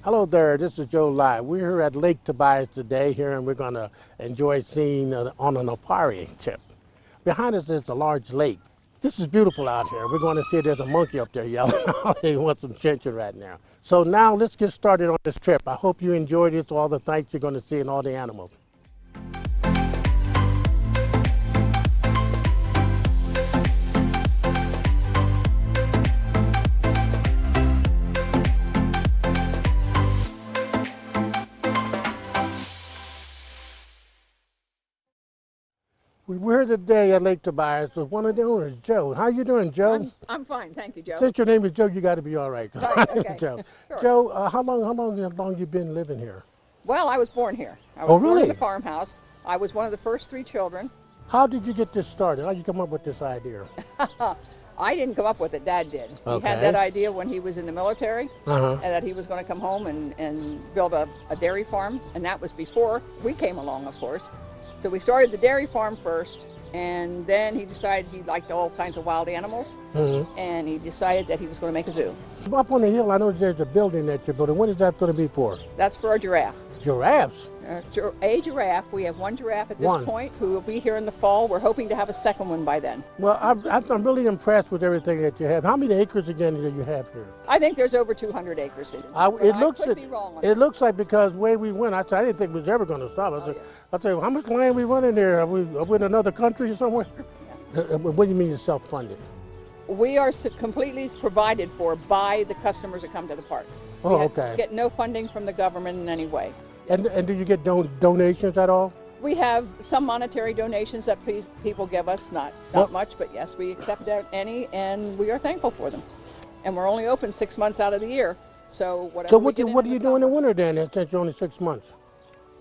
Hello there, this is Joe Live. We're here at Lake Tobias today here, and we're going to enjoy seeing on an safari trip. Behind us is a large lake. This is beautiful out here. We're going to see there's a monkey up there yelling. He wants some attention right now. So now let's get started on this trip. I hope you enjoyed it, all the sights you're going to see and all the animals. We're here today at Lake Tobias with one of the owners, Joe. How you doing, Joe? I'm fine, thank you, Joe. Since your name is Joe, you got to be all right. Right, okay. Joe. Sure. Joe, how long you been living here? Well, I was born here. I was Oh, born really? in the farmhouse. I was one of the first 3 children. How did you get this started? How did you come up with this idea? I didn't come up with it, Dad did. He Okay. had that idea when he was in the military, Uh-huh. and that he was going to come home and build a dairy farm, and that was before we came along, of course. So we started the dairy farm first, and then he decided he liked all kinds of wild animals, and he decided that he was going to make a zoo. Up on the hill, I know there's a building that you're building. What is that going to be for? That's for a giraffe. Giraffes? A giraffe. We have 1 giraffe at this One. point who will be here in the fall. We're hoping to have a second one by then. Well, I'm really impressed with everything that you have. How many acres again do you have here? I think there's over 200 acres. I could be wrong on it looks like, because the way we went, I didn't think we was ever going to stop. I said, how much land we running there? Are we in another country or somewhere? What do you mean you're self-funded? We are completely provided for by the customers that come to the park. Oh, We okay. get no funding from the government in any way. And do you get donations at all? We have some monetary donations that people give us, not much, but yes, we accept any, and we are thankful for them. And we're only open 6 months out of the year, so whatever. So we what get are you doing in the summer- winter then, since you're only 6 months?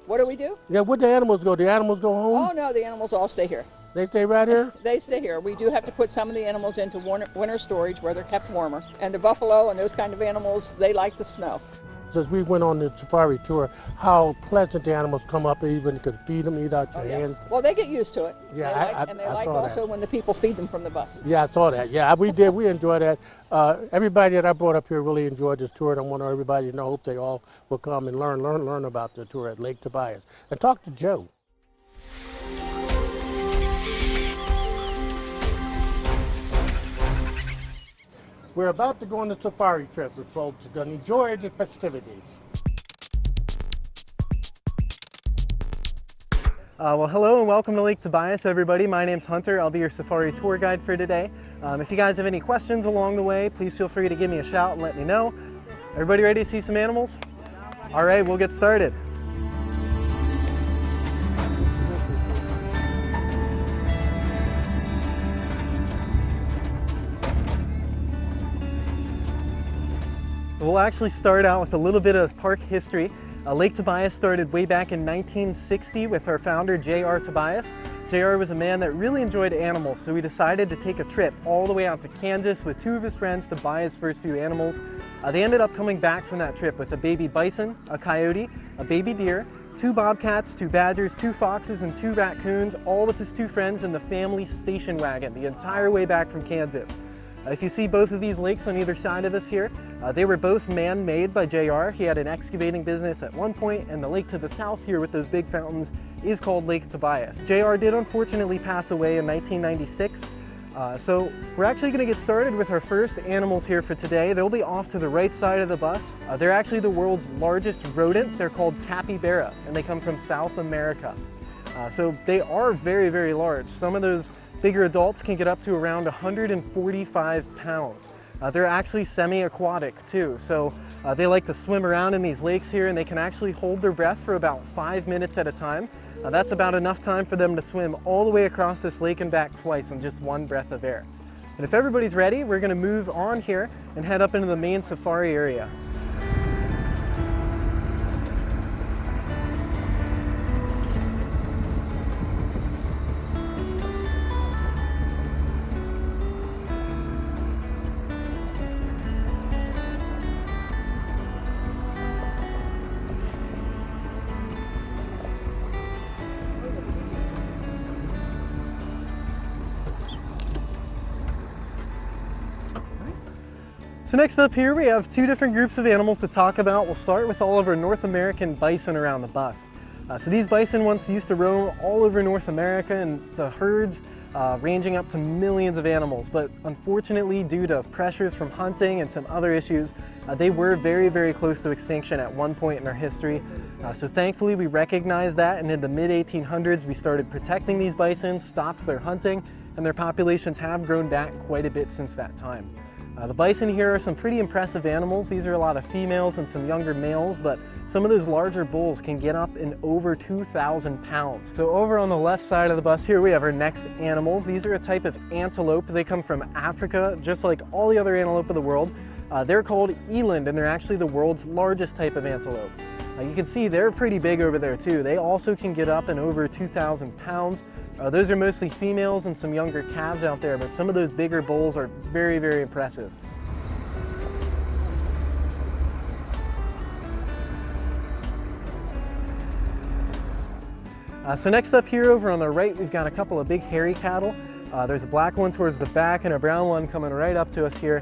What do we do? Yeah, where the animals go? The animals go home? Oh no, the animals all stay here. They stay right here? They stay here. We do have to put some of the animals into winter storage where they're kept warmer. And the buffalo and those kind of animals, they like the snow. Since we went on the safari tour, how pleasant the animals come up, even could feed them, eat out your hand. Well, they get used to it. Yeah, they I like saw also that. when the people feed them from the bus. Yeah, I saw that. Yeah, we did. We enjoyed that. Everybody that I brought up here really enjoyed this tour, and I want everybody to know. Hope they all will come and learn about the tour at Lake Tobias. And talk to Joe. We're about to go on a safari trip with folks who are going to enjoy the festivities. Well, hello and welcome to Lake Tobias, everybody. My name's Hunter. I'll be your safari tour guide for today. If you guys have any questions along the way, please feel free to give me a shout and let me know. Everybody ready to see some animals? All right, we'll get started. We'll actually start out with a little bit of park history. Lake Tobias started way back in 1960 with our founder, J.R. Tobias. J.R. was a man that really enjoyed animals, so he decided to take a trip all the way out to Kansas with 2 of his friends to buy his first few animals. They ended up coming back from that trip with a baby bison, a coyote, a baby deer, 2 bobcats, 2 badgers, 2 foxes, and 2 raccoons, all with his 2 friends in the family station wagon the entire way back from Kansas. If you see both of these lakes on either side of us here, they were both man-made by JR. He had an excavating business at one point, and the lake to the south here with those big fountains is called Lake Tobias. JR did unfortunately pass away in 1996, so we're actually going to get started with our first animals here for today. They'll be off to the right side of the bus. They're actually the world's largest rodent. They're called capybara, and they come from South America. So they are very, very large. Some of those bigger adults can get up to around 145 pounds. They're actually semi-aquatic too, so they like to swim around in these lakes here, and they can actually hold their breath for about 5 minutes at a time. That's about enough time for them to swim all the way across this lake and back twice in just 1 breath of air. And if everybody's ready, we're going to move on here and head up into the main safari area. So next up here we have two different groups of animals to talk about. We'll start with all of our North American bison around the bus. So these bison once used to roam all over North America, and the herds ranging up to millions of animals, but unfortunately due to pressures from hunting and some other issues, they were very, very close to extinction at one point in our history. So thankfully we recognized that, and in the mid-1800s we started protecting these bison, stopped their hunting, and their populations have grown back quite a bit since that time. The bison here are some pretty impressive animals. These are a lot of females and some younger males, but some of those larger bulls can get up in over 2,000 pounds. So over on the left side of the bus here, we have our next animals. These are a type of antelope. They come from Africa, just like all the other antelope of the world. They're called eland, and they're actually the world's largest type of antelope. You can see they're pretty big over there too. They also can get up in over 2,000 pounds. Those are mostly females and some younger calves out there, but some of those bigger bulls are very, very impressive. So next up here over on the right, we've got a couple of big hairy cattle. There's a black one towards the back and a brown one coming right up to us here.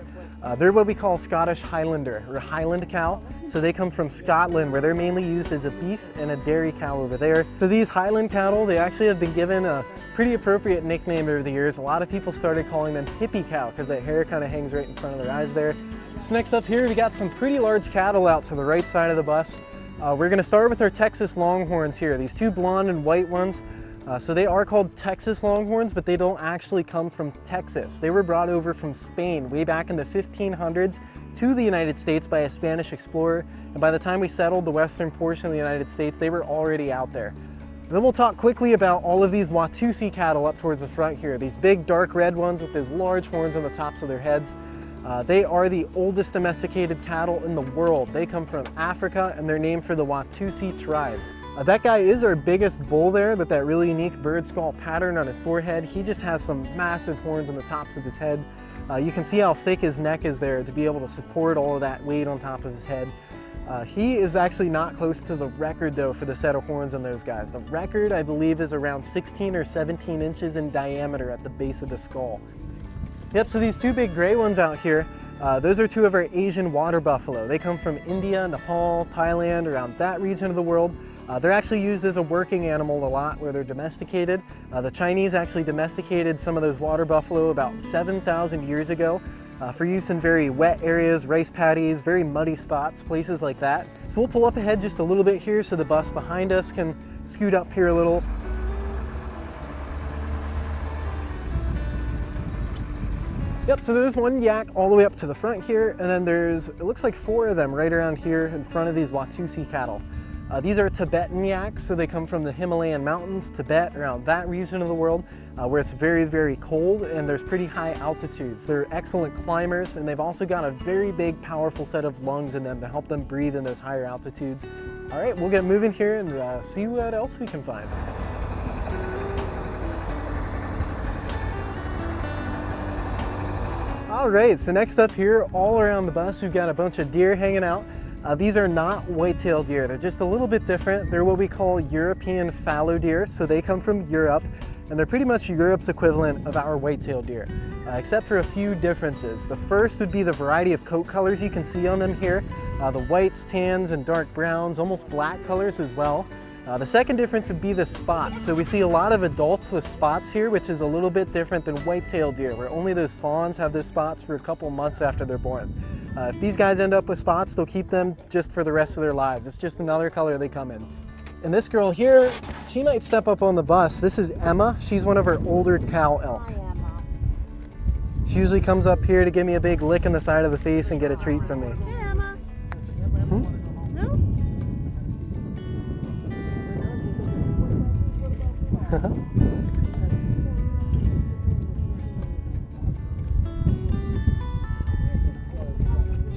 They're what we call Scottish Highlander, or Highland cow. So they come from Scotland, where they're mainly used as a beef and a dairy cow over there. So these Highland cattle, they actually have been given a pretty appropriate nickname over the years. A lot of people started calling them hippie cow because that hair kind of hangs right in front of their eyes there. So next up here, we got some pretty large cattle out to the right side of the bus. We're gonna start with our Texas Longhorns here, these two blonde and white ones. So they are called Texas Longhorns, but they don't actually come from Texas. They were brought over from Spain way back in the 1500s to the United States by a Spanish explorer. And by the time we settled the western portion of the United States, they were already out there. Then we'll talk quickly about all of these Watusi cattle up towards the front here. These big dark red ones with those large horns on the tops of their heads. They are the oldest domesticated cattle in the world. They come from Africa, and they're named for the Watusi tribe. That guy is our biggest bull there with that really unique bird skull pattern on his forehead. He just has some massive horns on the tops of his head. You can see how thick his neck is there to be able to support all of that weight on top of his head. He is actually not close to the record though for the set of horns on those guys. The record, I believe, is around 16 or 17 inches in diameter at the base of the skull. Yep, so these two big gray ones out here, those are two of our Asian water buffalo. They come from India, Nepal, Thailand, around that region of the world. They're actually used as a working animal a lot where they're domesticated. The Chinese actually domesticated some of those water buffalo about 7,000 years ago for use in very wet areas, rice paddies, very muddy spots, places like that. So we'll pull up ahead just a little bit here so the bus behind us can scoot up here a little. Yep, so there's one yak all the way up to the front here, and then there's, it looks like 4 of them right around here in front of these Watusi cattle. These are Tibetan yaks, so they come from the Himalayan mountains, Tibet, around that region of the world, where it's very, very cold and there's pretty high altitudes. They're excellent climbers, and they've also got a very big, powerful set of lungs in them to help them breathe in those higher altitudes. All right, we'll get moving here and see what else we can find. All right, so next up here, all around the bus, we've got a bunch of deer hanging out. These are not white-tailed deer. They're just a little bit different. They're what we call European fallow deer, so they come from Europe, and they're pretty much Europe's equivalent of our white-tailed deer, except for a few differences. The first would be the variety of coat colors you can see on them here. The whites, tans, and dark browns, almost black colors as well. The second difference would be the spots. So we see a lot of adults with spots here, which is a little bit different than white-tailed deer, where only those fawns have those spots for a couple months after they're born. If these guys end up with spots, they'll keep them just for the rest of their lives. It's just another color they come in. And this girl here, she might step up on the bus. This is Emma. She's one of our older cow elk. Hi, Emma. She usually comes up here to give me a big lick in the side of the face and get a treat from me. Hey, Emma. No?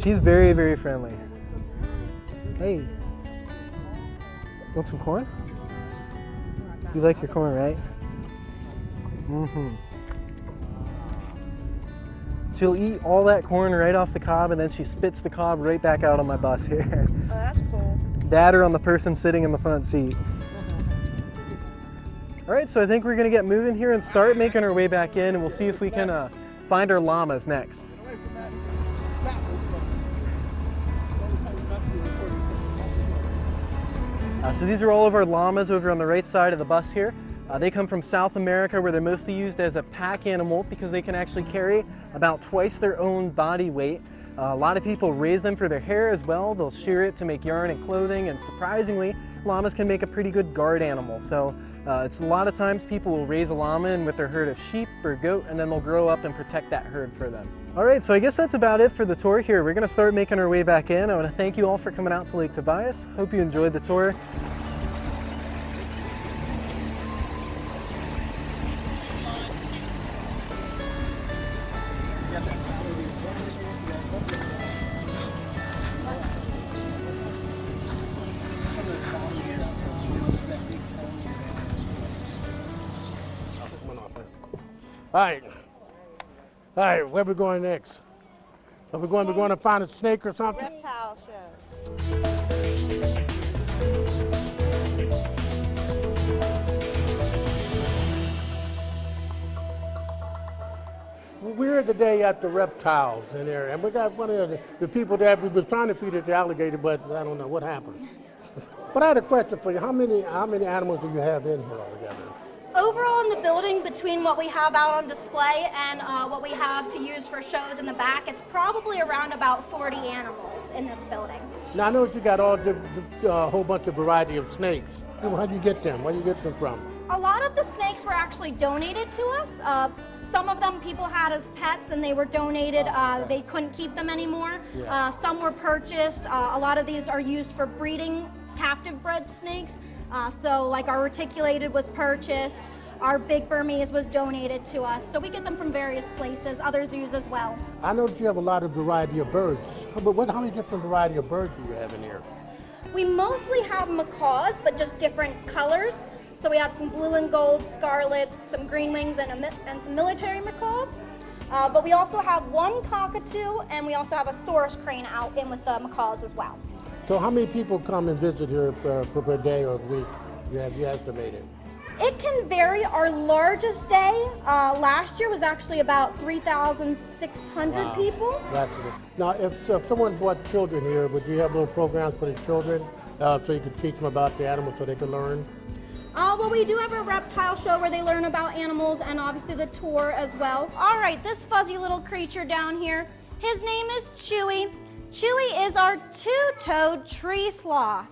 She's very, very friendly. Hey, want some corn? You like your corn, right? Mm-hmm. She'll eat all that corn right off the cob, and then she spits the cob right back out on my bus here. Oh, that's cool. That or on the person sitting in the front seat. All right, so I think we're gonna get moving here and start making our way back in, and we'll see if we can find our llamas next. So these are all of our llamas over on the right side of the bus here. They come from South America, where they're mostly used as a pack animal because they can actually carry about twice their own body weight. A lot of people raise them for their hair as well. They'll shear it to make yarn and clothing, and surprisingly, llamas can make a pretty good guard animal. So it's a lot of times people will raise a llama in with their herd of sheep or goat, and then they'll grow up and protect that herd for them. All right, so I guess that's about it for the tour here. We're gonna start making our way back in. I wanna thank you all for coming out to Lake Tobias. Hope you enjoyed the tour. All right, where we going next? Are we going to find a snake or something? Reptile show. We're today at the reptiles in there, and we got one of the people there. We was trying to feed it to alligator, but I don't know what happened. But I had a question for you. How many animals do you have in here altogether? Overall in the building, between what we have out on display and what we have to use for shows in the back, it's probably around about 40 animals in this building. Now I know that you got all the whole bunch of variety of snakes. How do you get them? Where do you get them from? A lot of the snakes were actually donated to us. Some of them people had as pets and they were donated. They couldn't keep them anymore. Yeah. Some were purchased. A lot of these are used for breeding captive bred snakes. So like our reticulated was purchased, our big Burmese was donated to us. So we get them from various places, others use as well. I know that you have a lot of variety of birds, but how many different variety of birds do you have in here? We mostly have macaws, but just different colors. So we have some blue and gold, scarlets, some green wings, and some military macaws. But we also have one cockatoo, and we also have a Saurus crane out in with the macaws as well. So how many people come and visit here per day or week? You estimated? It can vary. Our largest day last year was actually about 3,600 people. That's it. Now, if someone brought children here, would you have little programs for the children so you could teach them about the animals so they could learn? Well, we do have a reptile show where they learn about animals and obviously the tour as well. All right, this fuzzy little creature down here, his name is Chewy. Chewy is our two-toed tree sloth.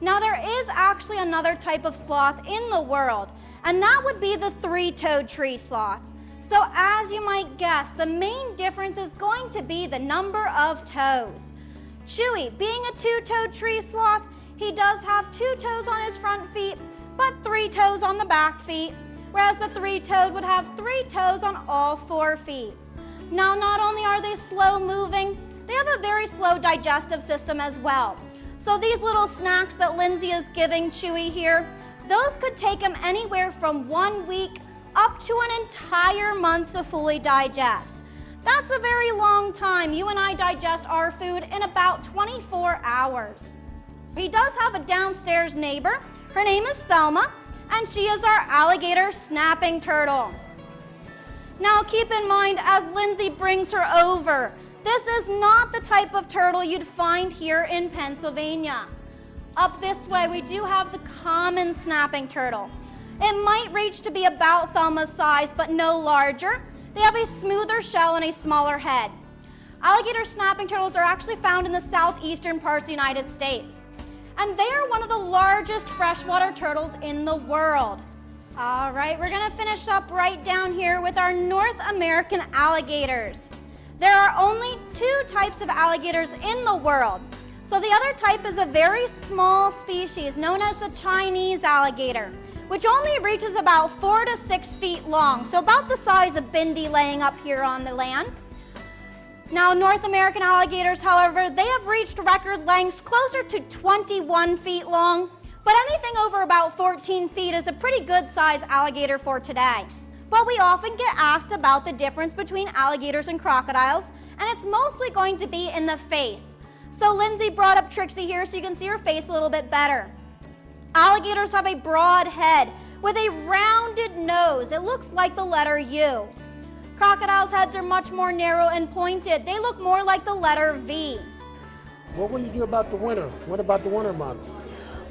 Now there is actually another type of sloth in the world, and that would be the three-toed tree sloth. So as you might guess, the main difference is going to be the number of toes. Chewy, being a two-toed tree sloth, he does have 2 toes on his front feet, but 3 toes on the back feet, whereas the three-toed would have 3 toes on all 4 feet. Now, not only are they slow moving, they have a very slow digestive system as well. So these little snacks that Lindsay is giving Chewy here, those could take him anywhere from 1 week up to an entire month to fully digest. That's a very long time. You and I digest our food in about 24 hours. He does have a downstairs neighbor. Her name is Thelma, and she is our alligator snapping turtle. Now keep in mind, as Lindsay brings her over, this is not the type of turtle you'd find here in Pennsylvania. Up this way, we do have the common snapping turtle. It might reach to be about Thelma's size, but no larger. They have a smoother shell and a smaller head. Alligator snapping turtles are actually found in the southeastern parts of the United States. And they are one of the largest freshwater turtles in the world. All right, we're gonna finish up right down here with our North American alligators. There are only 2 types of alligators in the world. So the other type is a very small species known as the Chinese alligator, which only reaches about 4 to 6 feet long, so about the size of Bindi laying up here on the land. Now, North American alligators, however, they have reached record lengths closer to 21 feet long, but anything over about 14 feet is a pretty good size alligator for today. But we often get asked about the difference between alligators and crocodiles, and it's mostly going to be in the face. So Lindsay brought up Trixie here so you can see her face a little bit better. Alligators have a broad head with a rounded nose. It looks like the letter U. Crocodiles' heads are much more narrow and pointed. They look more like the letter V. What will you do about the winter? What about the winter months?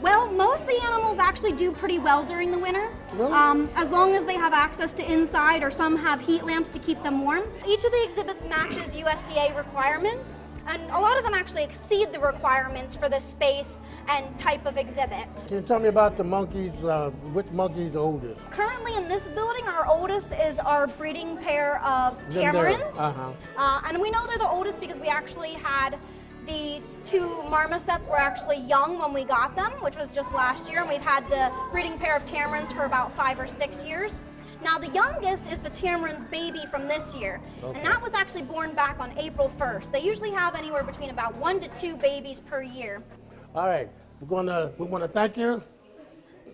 Well, most of the animals actually do pretty well during the winter. Really? As long as they have access to inside, or some have heat lamps to keep them warm. Each of the exhibits matches USDA requirements, and a lot of them actually exceed the requirements for the space and type of exhibit. Can you tell me about the monkeys? Which monkey is the oldest? Currently in this building, our oldest is our breeding pair of Them there. tamarins. And we know they're the oldest because we actually had the two marmosets were actually young when we got them, which was just last year, and we've had the breeding pair of tamarins for about 5 or 6 years. Now the youngest is the tamarin's baby from this year, Okay. and that was actually born back on April 1st. They usually have anywhere between about 1 to 2 babies per year. All right, we want to thank you.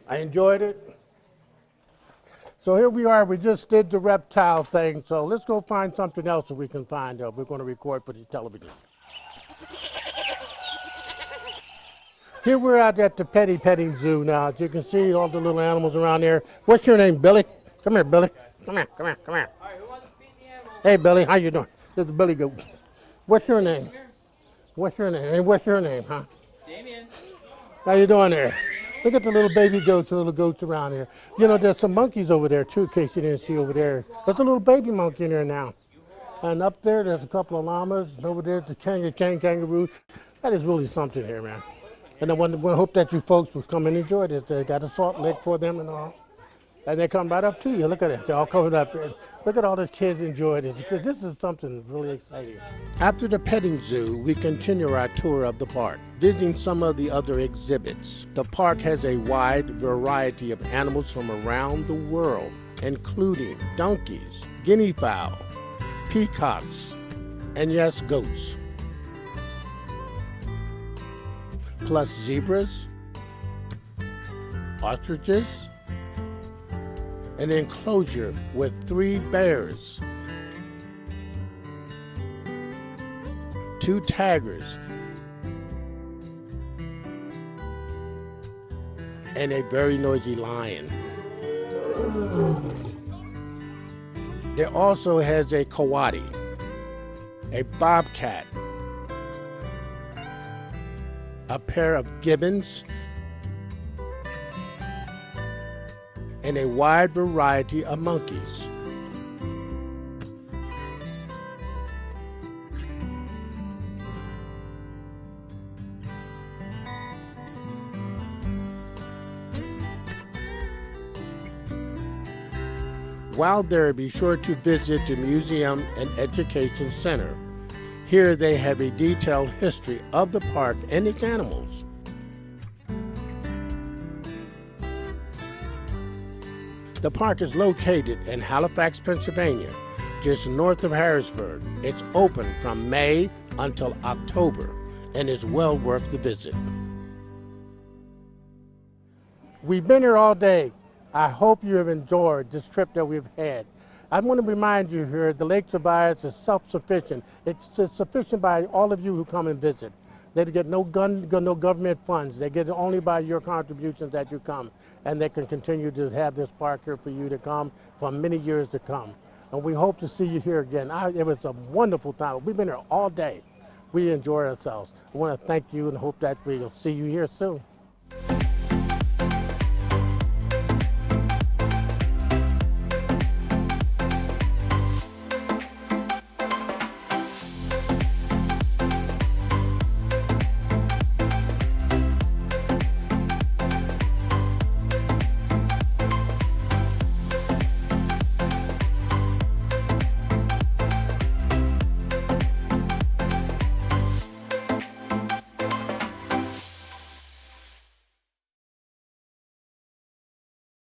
I enjoyed it. So here we are. We just did the reptile thing. So let's go find something else that we can find. We're going to record for the television. Here we're out at the petting zoo now. As you can see, all the little animals around there. What's your name, Billy? Come here, Billy. Come here. All right, who wants to feed the animals? Hey, Billy, how you doing? This is Billy Goat. What's your name? What's your name? Hey, what's your name, huh? Damien. How you doing there? Look at the little baby goats, the little goats around here. You know, there's some monkeys over there too, in case you didn't see over there. There's a little baby monkey in there now. And up there's a couple of llamas. And over there's the kangaroo. That is really something here, man. And I hope that you folks will come and enjoy this. They got a salt lick for them and all. And they come right up to you. Look at it. They're all coming up here. Look at all the kids enjoy this, because this is something really exciting. After the petting zoo, we continue our tour of the park, visiting some of the other exhibits. The park has a wide variety of animals from around the world, including donkeys, guinea fowl, peacocks, and yes, goats. Plus zebras, ostriches, an enclosure with 3 bears, 2 tigers, and a very noisy lion. There also has a coati, a bobcat, a pair of gibbons, and a wide variety of monkeys. While there, be sure to visit the Museum and Education Center. Here they have a detailed history of the park and its animals. The park is located in Halifax, Pennsylvania, just north of Harrisburg. It's open from May until October and is well worth the visit. We've been here all day. I hope you have enjoyed this trip that we've had. I want to remind you here, the Lake Tobias is self-sufficient. It's sufficient by all of you who come and visit. They get no government funds. They get it only by your contributions that you come. And they can continue to have this park here for you to come for many years to come. And we hope to see you here again. It was a wonderful time. We've been here all day. We enjoy ourselves. I want to thank you and hope that we'll see you here soon.